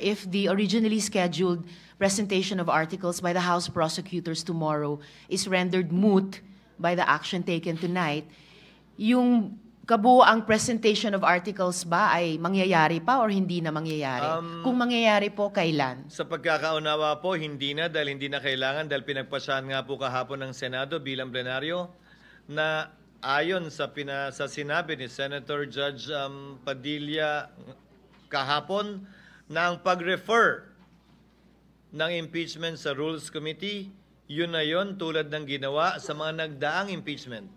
if the originally scheduled presentation of articles by the House prosecutors tomorrow is rendered moot by the action taken tonight, yung kabuoang presentation of articles ba ay mangyayari pa or hindi na mangyayari? Kung mangyayari po, kailan? Sa pagkakaunawa po, hindi na dahil hindi na kailangan dahil pinagpasahan nga po kahapon ng Senado bilang plenaryo na ayon sa sinabi ni Senator Judge Padilla kahapon na ang pag-refer ng impeachment sa Rules Committee, yun na yun tulad ng ginawa sa mga nagdaang impeachment.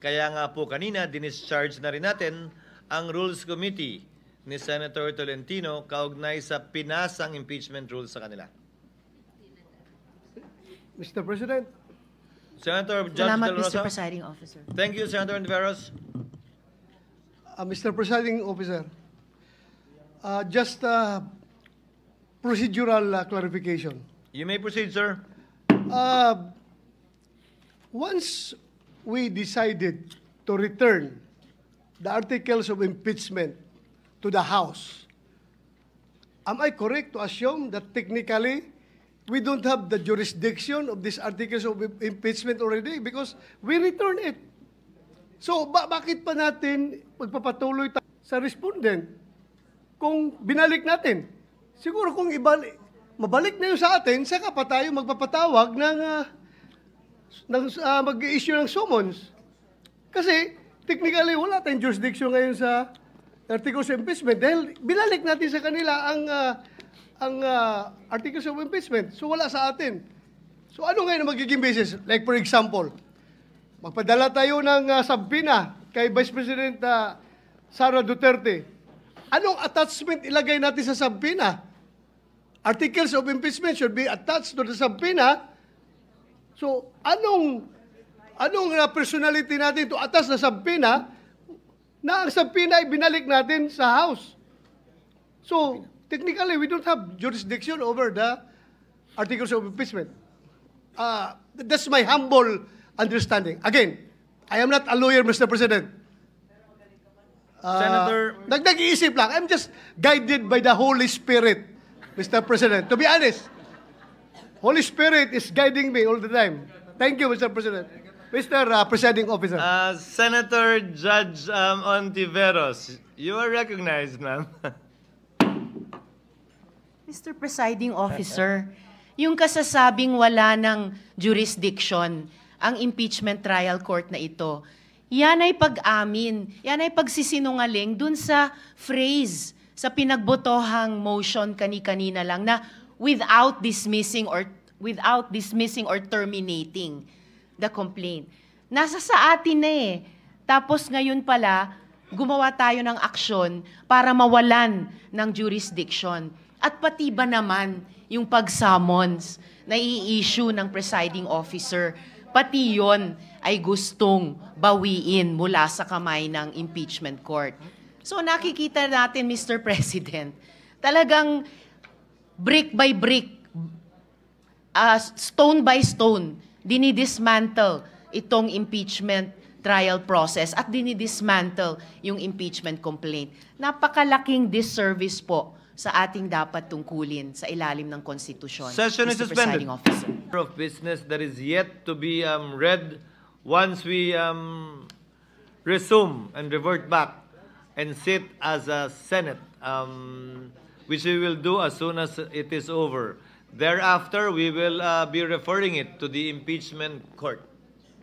Kaya nga po kanina, dinischarge na rin natin ang Rules Committee ni Senator Tolentino kaugnay sa pinasang impeachment rules sa kanila. Mr. President. Senator Judge Salamat, Del Rosa. Mr. Presiding Officer. Thank you, Senator Ontiveros. Mr. Presiding Officer, just procedural clarification. You may proceed, sir. Once we decided to return the articles of impeachment to the House, am I correct to assume that technically we don't have the jurisdiction of these articles of impeachment already because we returned it? So bakit pa natin magpapatuloy sa respondent kung binalik natin? Siguro kung mabalik na yun sa atin, saka pa tayo magpapatawag mag-issue ng summons. Kasi, technically, wala tayong jurisdiction ngayon sa articles of impeachment dahil binalik natin sa kanila ang articles of impeachment. So, wala sa atin. So, ano ngayon ang magiging basis? Like, for example, magpadala tayo ng subpoena kay Vice President Sara Duterte. Anong attachment ilagay natin sa subpoena? Articles of impeachment should be attached to the subpoena. So, anong personality natin to attach na subpoena na ang subpoena ay binalik natin sa House? So, technically, we don't have jurisdiction over the articles of impeachment. That's my humble understanding. Again, I am not a lawyer, Mr. President. Senator... Nag-iisip lang. I'm just guided by the Holy Spirit, Mr. President. To be honest, Holy Spirit is guiding me all the time. Thank you, Mr. President. Mr. Presiding Officer. Senator Judge Ontiveros, you are recognized, ma'am. Mr. Presiding Officer, yung kasasabing wala ng jurisdiction ang impeachment trial court na ito, yan ay pag-amin, yan ay pagsisinungaling dun sa phrase, sa pinagbotohang motion kani-kanina lang na without dismissing or terminating the complaint. Nasa sa atin na eh. Tapos ngayon pala, gumawa tayo ng aksyon para mawalan ng jurisdiction. At pati ba naman yung pag-summons na i-issue ng presiding officer, pati yon ay gustong bawiin mula sa kamay ng impeachment court. So nakikita natin, Mr. President, talagang brick by brick, stone by stone, dinidismantle itong impeachment trial process at dinidismantle yung impeachment complaint. Napakalaking disservice po sa ating dapat tungkulin sa ilalim ng konstitusyon. Session is suspended. Of business that is yet to be read once we resume and revert back and sit as a Senate, which we will do as soon as it is over. Thereafter, we will be referring it to the impeachment court.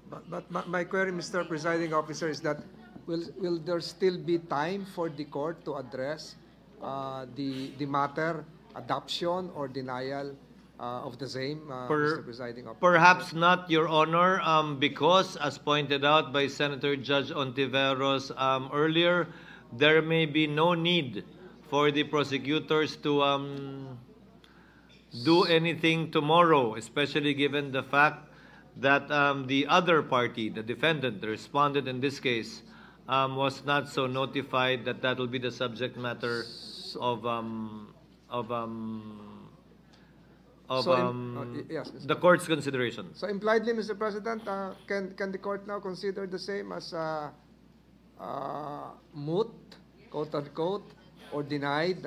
But my query, Mr. Presiding Officer, is that will there still be time for the court to address the matter, adoption or denial of the same, Mr. Presiding Officer? Perhaps not, Your Honor, because, as pointed out by Senator Judge Ontiveros earlier, there may be no need for the prosecutors to do anything tomorrow, especially given the fact that the other party, the defendant, the respondent in this case, was not so notified that that will be the subject matter of yes, the court's consideration. So impliedly, Mr. President, can the court now consider the same as moot, quote unquote, or denied,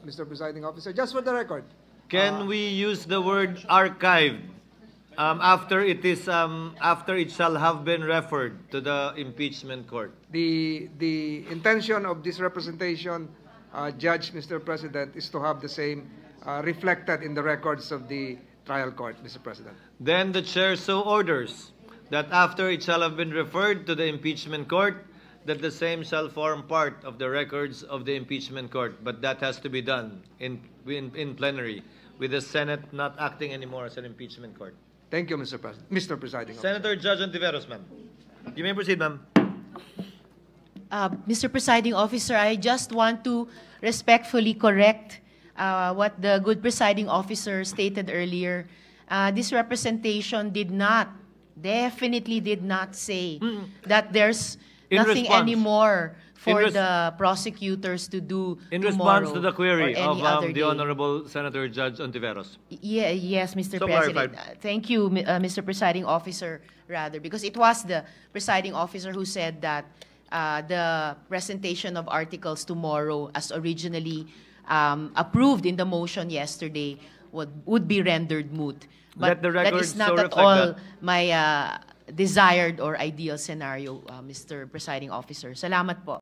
Mr. Presiding Officer? Just for the record. Can we use the word archived after it shall have been referred to the impeachment court? The intention of this representation, Judge, Mr. President, is to have the same reflected in the records of the trial court, Mr. President. Then the chair so orders that after it shall have been referred to the impeachment court, that the same shall form part of the records of the impeachment court. But that has to be done in plenary, with the Senate not acting anymore as an impeachment court. Thank you, Mr. President. Mr. Presiding Officer. Senator Judge Ontiveros, ma'am. You may proceed, ma'am. Mr. Presiding Officer, I just want to respectfully correct what the good presiding officer stated earlier. This representation definitely did not say that there's nothing anymore for the prosecutors to do In tomorrow response to the query or of any other the day. Honorable Senator Judge Ontiveros. Yes, Mr. So President. clarified. Thank you, Mr. Presiding Officer, rather, because it was the presiding officer who said that the presentation of articles tomorrow, as originally approved in the motion yesterday, would be rendered moot. Let But the that record is not so at reflect all that. my desired or ideal scenario, Mr. Presiding Officer. Salamat po.